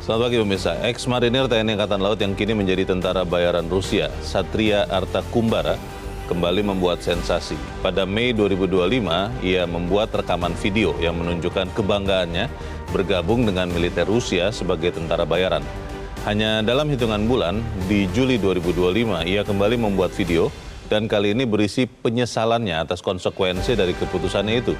Selamat pagi pemirsa. Ex-marinir TNI Angkatan Laut yang kini menjadi tentara bayaran Rusia, Satria Artakumbara, kembali membuat sensasi. Pada Mei 2025, ia membuat rekaman video yang menunjukkan kebanggaannya bergabung dengan militer Rusia sebagai tentara bayaran. Hanya dalam hitungan bulan, di Juli 2025, ia kembali membuat video dan kali ini berisi penyesalannya atas konsekuensi dari keputusannya itu.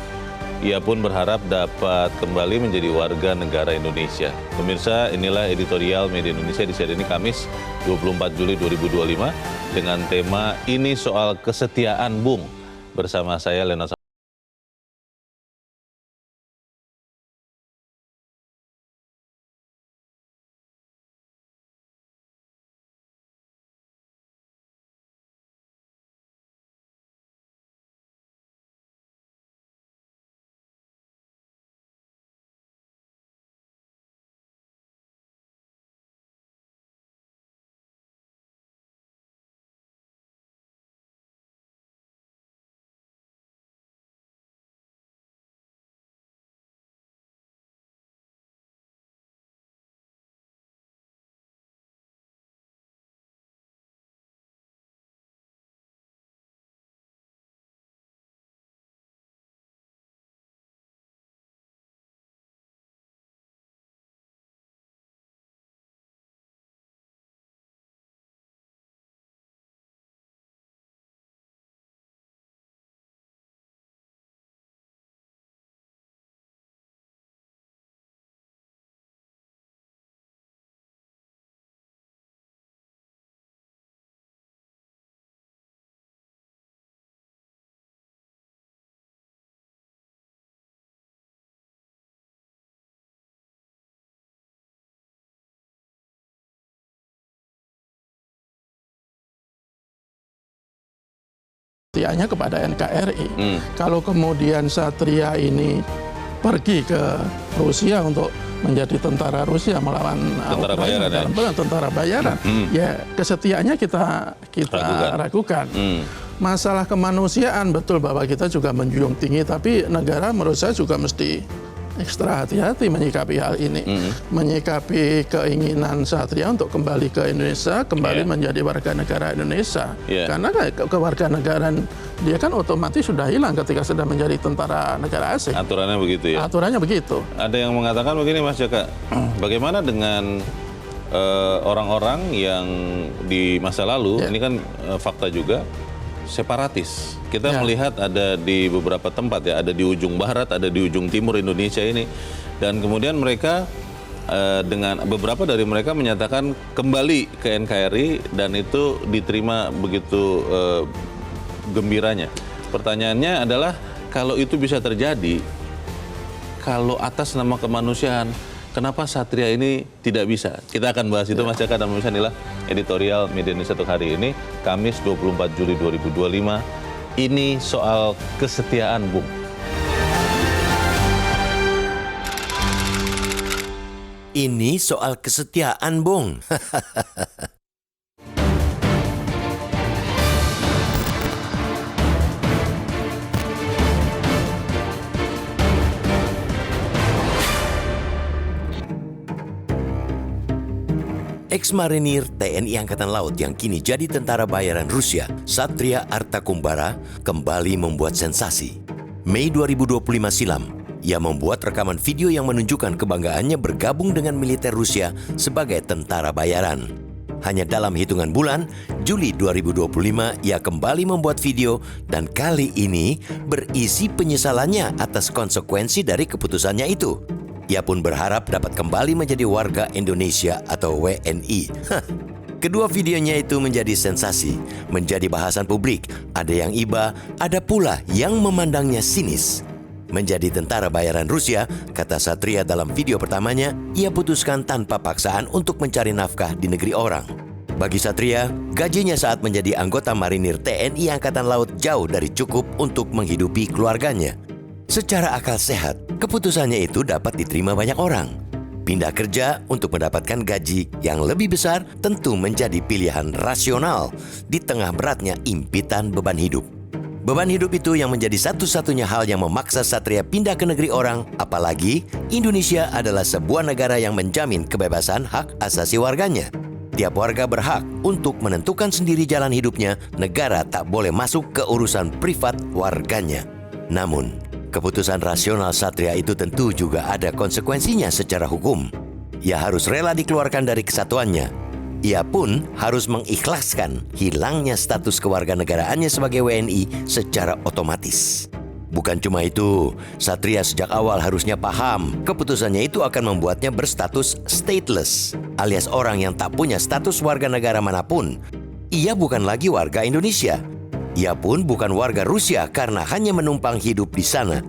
Ia pun berharap dapat kembali menjadi warga negara Indonesia. Pemirsa, inilah editorial Media Indonesia di seri ini Kamis 24 Juli 2025 dengan tema Ini Soal Kesetiaan Bung. Bersama saya Lena. Kesetiaannya kepada NKRI. Kalau kemudian Satria ini pergi ke Rusia untuk menjadi tentara Rusia melawan Tentara Ukraina bayaran, dalam tentara bayaran, ya kesetiaannya kita ragukan. Masalah kemanusiaan betul bahwa kita juga menjunjung tinggi, tapi negara menurut saya juga mesti ekstra hati-hati menyikapi hal ini, menyikapi keinginan Satria untuk kembali ke Indonesia, kembali menjadi warga negara Indonesia. Karena kewarganegaraan dia kan otomatis sudah hilang ketika sudah menjadi tentara negara asing. Aturannya begitu ya? Aturannya begitu. Ada yang mengatakan begini Mas Jaka, bagaimana dengan orang-orang yang di masa lalu, ini kan fakta juga, separatis. Kita melihat ada di beberapa tempat ya, ada di ujung barat, ada di ujung timur Indonesia ini. Dan kemudian mereka dengan beberapa dari mereka menyatakan kembali ke NKRI dan itu diterima begitu gembiranya. Pertanyaannya adalah kalau itu bisa terjadi, kalau atas nama kemanusiaan, kenapa Satria ini tidak bisa? Kita akan bahas itu Mas Jaka dan pemirsa, inilah editorial Media Indonesia untuk hari ini, Kamis 24 Juli 2025. Ini soal kesetiaan Bung. Ini soal kesetiaan Bung. Ex-marinir TNI Angkatan Laut yang kini jadi tentara bayaran Rusia, Satria Artakumbara, kembali membuat sensasi. Mei 2025 silam, ia membuat rekaman video yang menunjukkan kebanggaannya bergabung dengan militer Rusia sebagai tentara bayaran. Hanya dalam hitungan bulan, Juli 2025, ia kembali membuat video dan kali ini berisi penyesalannya atas konsekuensi dari keputusannya itu. Ia pun berharap dapat kembali menjadi warga Indonesia atau WNI. Kedua videonya itu menjadi sensasi, menjadi bahasan publik. Ada yang iba, ada pula yang memandangnya sinis. Menjadi tentara bayaran Rusia, kata Satria dalam video pertamanya, ia putuskan tanpa paksaan untuk mencari nafkah di negeri orang. Bagi Satria, gajinya saat menjadi anggota marinir TNI Angkatan Laut jauh dari cukup untuk menghidupi keluarganya. Secara akal sehat, keputusannya itu dapat diterima banyak orang. Pindah kerja untuk mendapatkan gaji yang lebih besar tentu menjadi pilihan rasional di tengah beratnya impitan beban hidup. Beban hidup itu yang menjadi satu-satunya hal yang memaksa Satria pindah ke negeri orang, apalagi Indonesia adalah sebuah negara yang menjamin kebebasan hak asasi warganya. Tiap warga berhak untuk menentukan sendiri jalan hidupnya, negara tak boleh masuk ke urusan privat warganya. Namun, keputusan rasional Satria itu tentu juga ada konsekuensinya secara hukum. Ia harus rela dikeluarkan dari kesatuannya. Ia pun harus mengikhlaskan hilangnya status kewarganegaraannya sebagai WNI secara otomatis. Bukan cuma itu, Satria sejak awal harusnya paham keputusannya itu akan membuatnya berstatus stateless, alias orang yang tak punya status warga negara manapun. Ia bukan lagi warga Indonesia. Ia pun bukan warga Rusia karena hanya menumpang hidup di sana.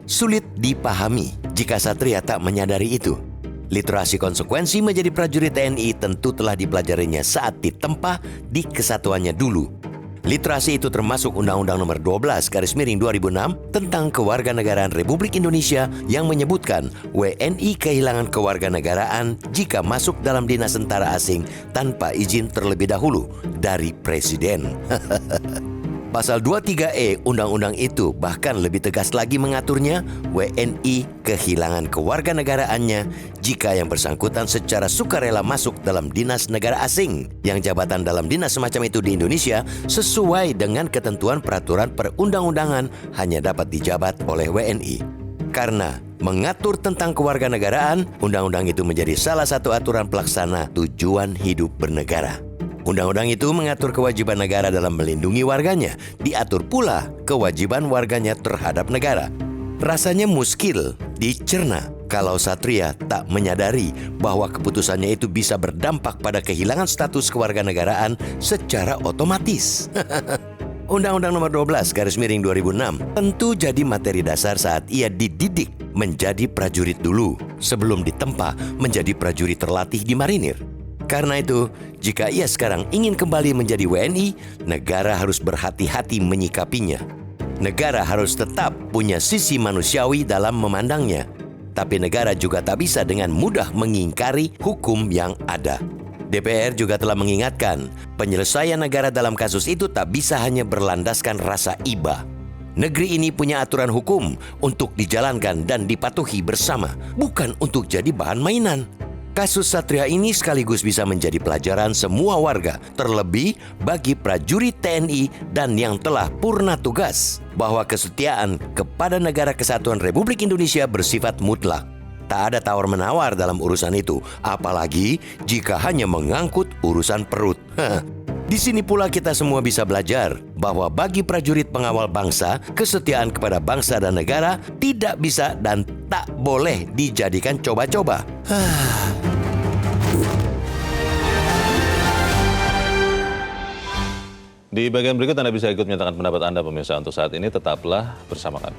Sulit dipahami jika Satria tak menyadari itu. Literasi konsekuensi menjadi prajurit TNI tentu telah dipelajarinya saat ditempa di kesatuannya dulu. Literasi itu termasuk Undang-Undang Nomor 12/2006 tentang Kewarganegaraan Republik Indonesia yang menyebutkan WNI kehilangan kewarganegaraan jika masuk dalam dinas tentara asing tanpa izin terlebih dahulu dari Presiden. Pasal 23E Undang-Undang itu bahkan lebih tegas lagi mengaturnya, WNI kehilangan kewarganegaraannya jika yang bersangkutan secara sukarela masuk dalam dinas negara asing, yang jabatan dalam dinas semacam itu di Indonesia sesuai dengan ketentuan peraturan perundang-undangan hanya dapat dijabat oleh WNI. Karena mengatur tentang kewarganegaraan, undang-undang itu menjadi salah satu aturan pelaksana tujuan hidup bernegara. Undang-undang itu mengatur kewajiban negara dalam melindungi warganya, diatur pula kewajiban warganya terhadap negara. Rasanya muskil dicerna kalau Satria tak menyadari bahwa keputusannya itu bisa berdampak pada kehilangan status kewarganegaraan secara otomatis. Undang-Undang Nomor 12/2006 tentu jadi materi dasar saat ia dididik menjadi prajurit dulu, sebelum ditempa menjadi prajurit terlatih di marinir. Karena itu, jika ia sekarang ingin kembali menjadi WNI, negara harus berhati-hati menyikapinya. Negara harus tetap punya sisi manusiawi dalam memandangnya. Tapi negara juga tak bisa dengan mudah mengingkari hukum yang ada. DPR juga telah mengingatkan, penyelesaian negara dalam kasus itu tak bisa hanya berlandaskan rasa iba. Negeri ini punya aturan hukum untuk dijalankan dan dipatuhi bersama, bukan untuk jadi bahan mainan. Kasus Satria ini sekaligus bisa menjadi pelajaran semua warga, terlebih bagi prajurit TNI dan yang telah purna tugas, bahwa kesetiaan kepada Negara Kesatuan Republik Indonesia bersifat mutlak. Tak ada tawar-menawar dalam urusan itu, apalagi jika hanya mengangkut urusan perut. Di sini pula kita semua bisa belajar bahwa bagi prajurit pengawal bangsa, kesetiaan kepada bangsa dan negara tidak bisa dan tak boleh dijadikan coba-coba. Di bagian berikut Anda bisa ikut menyatakan pendapat Anda pemirsa. Untuk saat ini tetaplah bersama kami.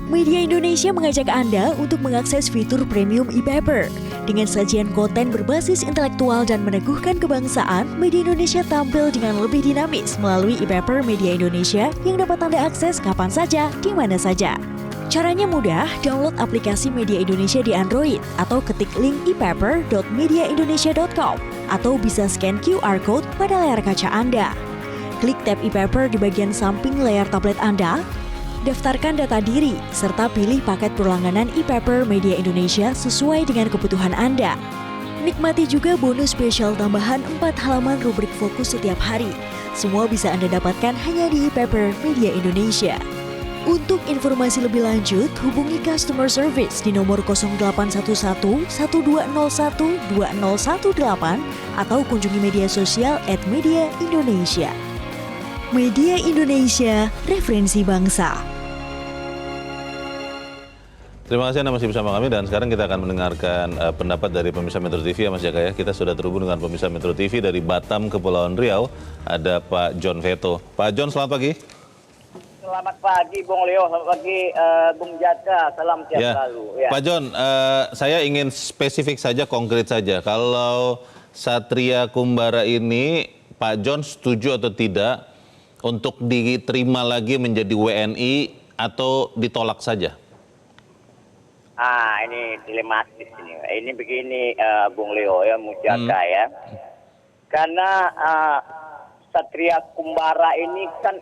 Media Indonesia mengajak Anda untuk mengakses fitur premium e-paper. Dengan sajian konten berbasis intelektual dan meneguhkan kebangsaan, Media Indonesia tampil dengan lebih dinamis melalui e-paper Media Indonesia yang dapat Anda akses kapan saja, di mana saja. Caranya mudah, download aplikasi Media Indonesia di Android atau ketik link e-paper.mediaindonesia.com atau bisa scan QR Code pada layar kaca Anda. Klik tab e-paper di bagian samping layar tablet Anda, daftarkan data diri, serta pilih paket berlangganan e-paper Media Indonesia sesuai dengan kebutuhan Anda. Nikmati juga bonus spesial tambahan 4 halaman rubrik fokus setiap hari. Semua bisa Anda dapatkan hanya di e-paper Media Indonesia. Untuk informasi lebih lanjut, hubungi customer service di nomor 0811 1201 2018 atau kunjungi media sosial @mediaindonesia. Media Indonesia, referensi bangsa. Terima kasih Anda masih bersama kami dan sekarang kita akan mendengarkan pendapat dari pemirsa Metro TV ya Mas Jaka ya. Kita sudah terhubung dengan pemirsa Metro TV dari Batam, Kepulauan Riau. Ada Pak John Veto. Pak John, selamat pagi. Selamat pagi Bung Leo, selamat pagi Bung Jaka, salam sehat selalu. Ya. Pak John, saya ingin spesifik saja, konkret saja. Kalau Satria Kumbara ini, Pak John setuju atau tidak untuk diterima lagi menjadi WNI atau ditolak saja? Ini dilematis ini. Ini begini Bung Leo ya, Bung Jaka ya. Karena Satria Kumbara ini kan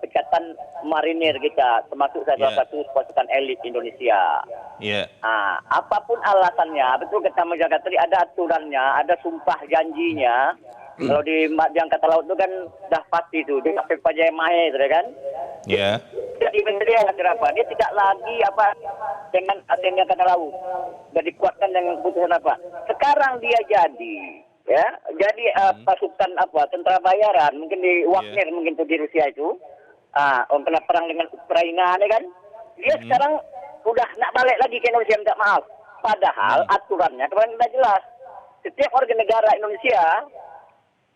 Ikatan Marinir kita, termasuk salah satu pasukan elit Indonesia. Apapun alasannya, betul kata Majaga tadi, ada aturannya, ada sumpah janjinya. Kalau di Angkatan Laut itu kan dah pasti itu, dia sampai Pajai Mahe, kan? Jadi menteri apa? Dia tidak lagi dengan TNI Angkatan Laut, sudah dikuatkan dengan keputusan apa? Sekarang dia jadi pasukan tentara bayaran, mungkin di Wagner, mungkin itu di Rusia itu. Kena perang dengan Ukraina, kan? Dia sekarang udah nak balik lagi ke Indonesia minta maaf. Padahal aturannya kemarin sudah jelas. Setiap warga negara Indonesia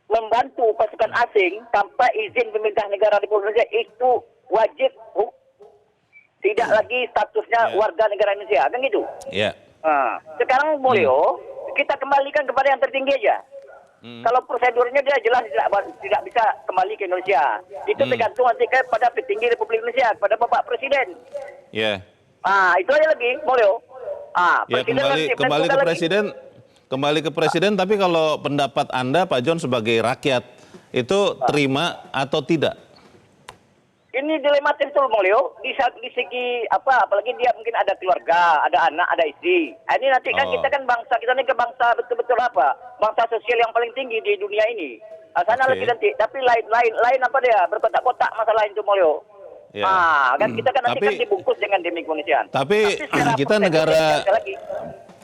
membantu pasukan asing tanpa izin pemerintah negara Republik Indonesia itu wajib, tidak lagi statusnya warga negara Indonesia, kan gitu? Sekarang Mulyo, kita kembalikan kepada yang tertinggi aja. Kalau prosedurnya dia jelas tidak bisa kembali ke Indonesia. Itu tergantung nanti kepada petinggi Republik Indonesia, kepada Bapak Presiden. Itu aja lagi, Mulyo. Kembali ke Presiden. Kembali ke Presiden, tapi kalau pendapat Anda, Pak John, sebagai rakyat, itu terima atau tidak? Ini dilematis betul, Mulyo. Di segi apalagi dia mungkin ada keluarga, ada anak, ada istri. Ini nanti kan kita kan bangsa, kita ini ke bangsa betul-betul bangsa sosial yang paling tinggi di dunia ini. Sana lagi nanti, tapi lain apa dia, berkotak-kotak masalah itu, Mulyo. Kan kita kan nanti kan dibungkus dengan demi kemanusiaan. Tapi kita negara...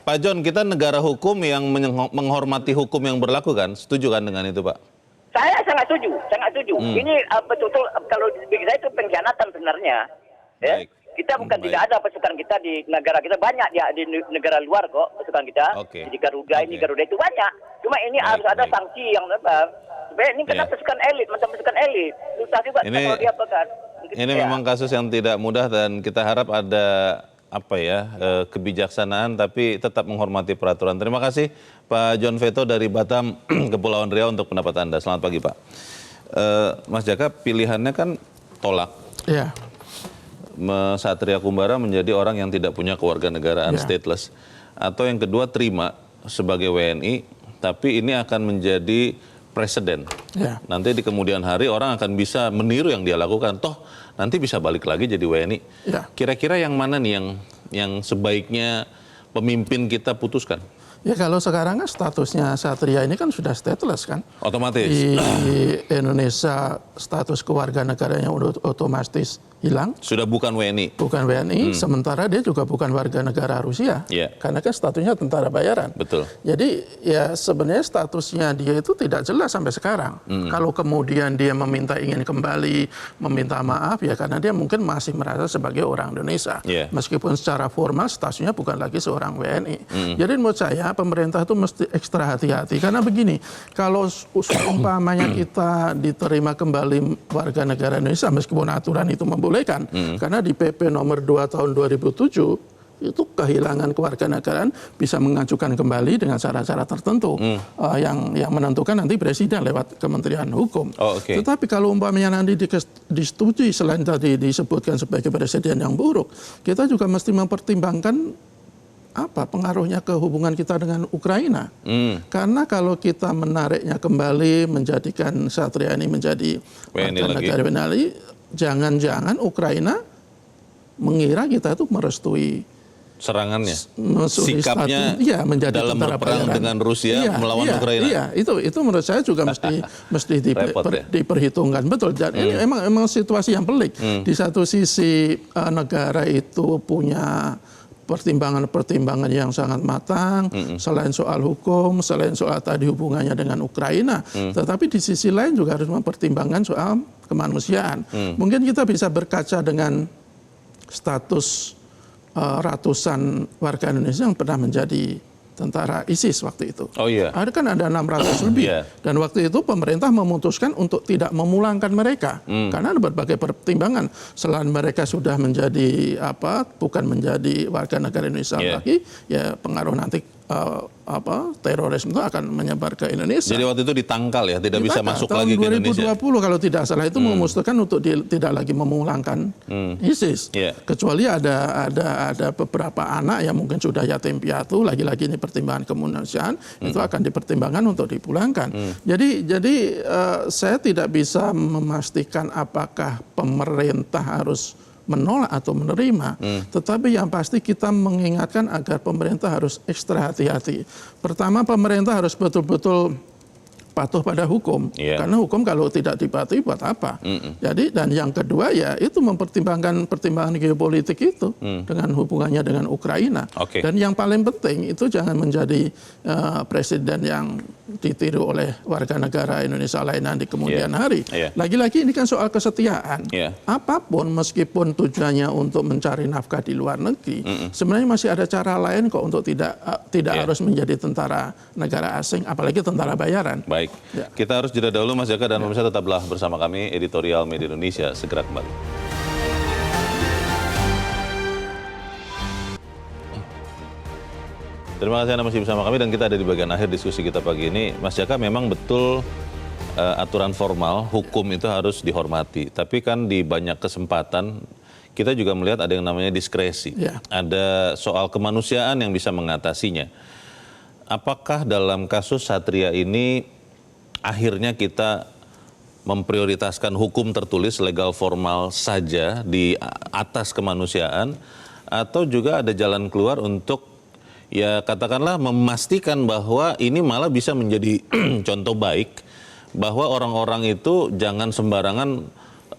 Pak John, kita negara hukum yang menghormati hukum yang berlaku kan? Setuju kan dengan itu, Pak? Saya sangat setuju. Ini betul-betul kalau bagi saya itu pengkhianatan sebenarnya. Kita bukan tidak ada pasukan kita di negara kita, banyak di negara luar kok pasukan kita. Di Garuda itu banyak. Cuma ini harus ada sanksi yang supaya ini karena pasukan elit, macam pasukan elit. Susah juga kalau diapakan. Ini memang kasus yang tidak mudah dan kita harap ada kebijaksanaan tapi tetap menghormati peraturan. Terima kasih Pak John Veto dari Batam, Kepulauan Riau untuk pendapat Anda. Selamat pagi Pak. Mas Jaka, pilihannya kan tolak. Satria Kumbara menjadi orang yang tidak punya kewarganegaraan, stateless. Atau yang kedua terima sebagai WNI, tapi ini akan menjadi presiden. Nanti di kemudian hari orang akan bisa meniru yang dia lakukan. Toh nanti bisa balik lagi jadi WNI. Kira-kira yang mana nih yang sebaiknya pemimpin kita putuskan? Ya kalau sekarang kan statusnya Satria ini kan sudah stateless kan. Otomatis. Di Indonesia status kewarganegaranya udah otomatis hilang. Sudah bukan WNI. Bukan WNI, sementara dia juga bukan warga negara Rusia. Karena kan statusnya tentara bayaran. Betul. Jadi ya sebenarnya statusnya dia itu tidak jelas sampai sekarang. Kalau kemudian dia ingin kembali meminta maaf ya karena dia mungkin masih merasa sebagai orang Indonesia. Meskipun secara formal statusnya bukan lagi seorang WNI. Jadi menurut saya pemerintah itu mesti ekstra hati-hati karena begini, kalau umpamanya kita diterima kembali warga negara Indonesia meskipun aturan itu membolehkan, karena di PP nomor 2 tahun 2007 itu kehilangan kewarganegaraan bisa mengajukan kembali dengan syarat-syarat tertentu yang menentukan nanti presiden lewat Kementerian Hukum. Tetapi kalau umpamanya nanti disetujui selain tadi disebutkan sebagai presiden yang buruk, kita juga mesti mempertimbangkan pengaruhnya ke hubungan kita dengan Ukraina. Karena kalau kita menariknya kembali, menjadikan Satria ini menjadi warga negara WNI, jangan-jangan Ukraina mengira kita itu merestui serangannya, sikapnya menjadi dalam berperang dengan Rusia melawan Ukraina. Itu menurut saya juga mesti diperhitungkan betul. Dan ini emang situasi yang pelik. Di satu sisi negara itu punya pertimbangan-pertimbangan yang sangat matang, selain soal hukum, selain soal tadi hubungannya dengan Ukraina, tetapi di sisi lain juga harus mempertimbangkan soal kemanusiaan. Mungkin kita bisa berkaca dengan status ratusan warga Indonesia yang pernah menjadi tentara ISIS waktu itu. Ada kan ada 600 lebih. Dan waktu itu pemerintah memutuskan untuk tidak memulangkan mereka. Karena ada berbagai pertimbangan. Selain mereka sudah menjadi bukan menjadi warga negara Indonesia lagi, ya pengaruh nanti terorisme itu akan menyebar ke Indonesia. Jadi waktu itu ditangkal ya, tidak bisa masuk lagi ke Indonesia. Tahun 2020 kalau tidak salah itu memutuskan untuk tidak lagi memulangkan ISIS. Kecuali ada beberapa anak yang mungkin sudah yatim piatu, lagi-lagi ini pertimbangan kemanusiaan, itu akan dipertimbangkan untuk dipulangkan. Jadi saya tidak bisa memastikan apakah pemerintah harus menolak atau menerima, tetapi yang pasti kita mengingatkan agar pemerintah harus ekstra hati-hati. Pertama, pemerintah harus betul-betul patuh pada hukum, karena hukum kalau tidak dipatuhi buat apa? Jadi dan yang kedua ya itu mempertimbangkan pertimbangan geopolitik itu dengan hubungannya dengan Ukraina. Dan yang paling penting itu jangan menjadi presiden yang ditiru oleh warga negara Indonesia lainnya di kemudian hari. Lagi-lagi ini kan soal kesetiaan. Apapun meskipun tujuannya untuk mencari nafkah di luar negeri, sebenarnya masih ada cara lain kok untuk tidak harus menjadi tentara negara asing, apalagi tentara bayaran. Baik, kita harus jeda dahulu Mas Jaka dan pemirsa tetaplah bersama kami Editorial Media Indonesia segera kembali. Terima kasih Anda masih bersama kami dan kita ada di bagian akhir diskusi kita pagi ini. Mas Jaka, memang betul aturan formal hukum itu harus dihormati, tapi kan di banyak kesempatan kita juga melihat ada yang namanya diskresi, ada soal kemanusiaan yang bisa mengatasinya. Apakah dalam kasus Satria ini akhirnya kita memprioritaskan hukum tertulis legal formal saja di atas kemanusiaan, atau juga ada jalan keluar untuk ya katakanlah memastikan bahwa ini malah bisa menjadi contoh baik bahwa orang-orang itu jangan sembarangan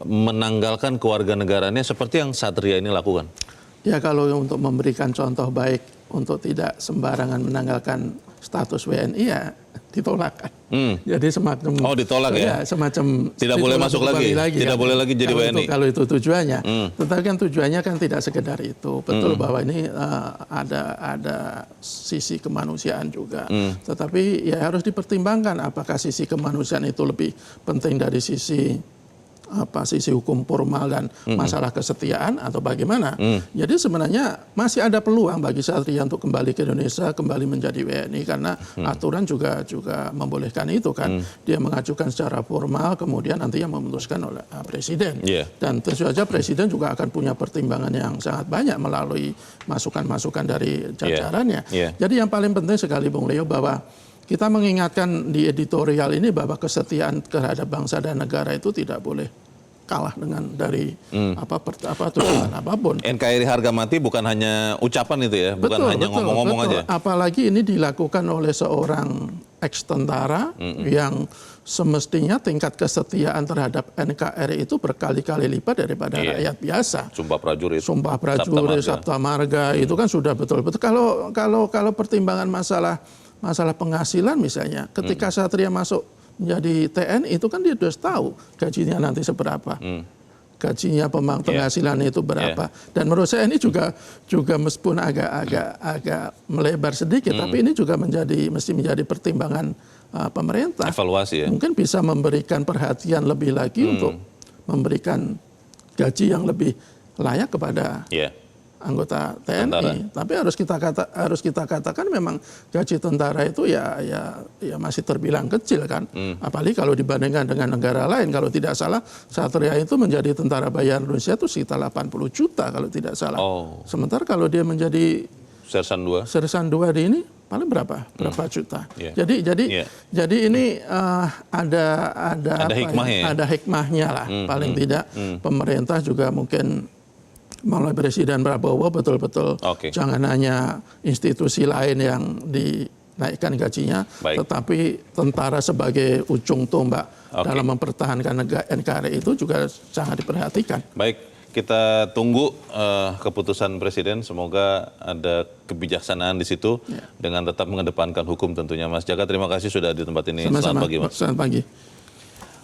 menanggalkan kewarganegaraannya seperti yang Satria ini lakukan? Ya kalau untuk memberikan contoh baik untuk tidak sembarangan menanggalkan status WNI ya ditolak. Jadi semacam ditolak ya? Semacam tidak boleh masuk lagi tidak boleh lagi jadi WNI. Kalau itu tujuannya. Tetapi kan tujuannya kan tidak sekedar itu. Betul bahwa ini ada sisi kemanusiaan juga. Tetapi ya harus dipertimbangkan apakah sisi kemanusiaan itu lebih penting dari sisi hukum formal dan masalah kesetiaan atau bagaimana. Jadi sebenarnya masih ada peluang bagi Satria untuk kembali ke Indonesia, kembali menjadi WNI karena aturan juga membolehkan itu kan. Dia mengajukan secara formal, kemudian nanti yang memutuskan oleh Presiden. Dan tentu saja Presiden juga akan punya pertimbangan yang sangat banyak melalui masukan-masukan dari jajarannya. Jadi yang paling penting sekali Bung Leo bahwa kita mengingatkan di editorial ini bahwa kesetiaan terhadap bangsa dan negara itu tidak boleh kalah dengan dari tujuan apapun. NKRI harga mati bukan hanya ucapan itu ya, bukan hanya ngomong-ngomong aja. Apalagi ini dilakukan oleh seorang ex-tentara yang semestinya tingkat kesetiaan terhadap NKRI itu berkali-kali lipat daripada rakyat biasa. Sumpah prajurit, Sabta Marga itu kan sudah betul-betul. Kalau pertimbangan masalah penghasilan misalnya, ketika Satria masuk menjadi TNI itu kan dia sudah tahu gajinya nanti seberapa, gajinya penghasilan itu berapa. Dan menurut saya ini juga meskipun agak melebar sedikit, tapi ini juga mesti menjadi pertimbangan pemerintah. Evaluasi ya. Mungkin bisa memberikan perhatian lebih lagi untuk memberikan gaji yang lebih layak kepada anggota TNI. Tentara. Tapi harus kita katakan memang gaji tentara itu ya masih terbilang kecil kan. Apalagi kalau dibandingkan dengan negara lain. Kalau tidak salah Satria itu menjadi tentara bayaran Indonesia itu sekitar 80 juta kalau tidak salah. Sementara kalau dia menjadi Sersan 2 di ini paling berapa juta. Jadi ini ada hikmahnya lah. Paling tidak pemerintah juga mungkin melalui Presiden Prabowo betul-betul jangan hanya institusi lain yang dinaikkan gajinya, tetapi tentara sebagai ujung tombak dalam mempertahankan NKRI itu juga sangat diperhatikan. Baik, kita tunggu keputusan Presiden, semoga ada kebijaksanaan di situ dengan tetap mengedepankan hukum tentunya. Mas Jaka, terima kasih sudah di tempat ini. Selamat pagi, Mas. Selamat pagi.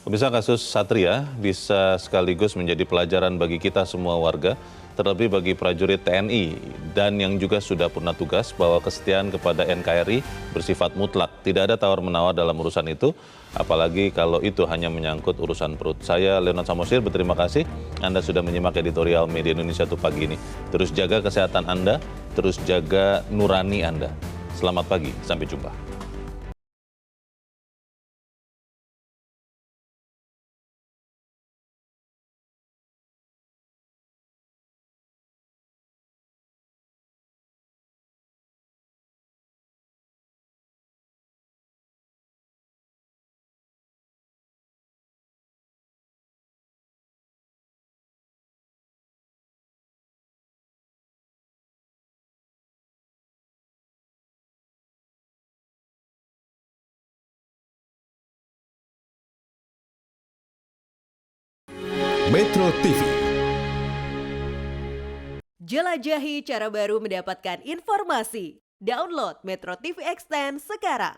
Pemirsa, kasus Satria bisa sekaligus menjadi pelajaran bagi kita semua warga, terlebih bagi prajurit TNI dan yang juga sudah purna tugas bahwa kesetiaan kepada NKRI bersifat mutlak. Tidak ada tawar-menawar dalam urusan itu, apalagi kalau itu hanya menyangkut urusan perut. Saya Leonard Samosir berterima kasih Anda sudah menyimak editorial Media Indonesia untuk pagi ini. Terus jaga kesehatan Anda, terus jaga nurani Anda. Selamat pagi, sampai jumpa. Metro TV. Jelajahi cara baru mendapatkan informasi. Download Metro TV Extend sekarang.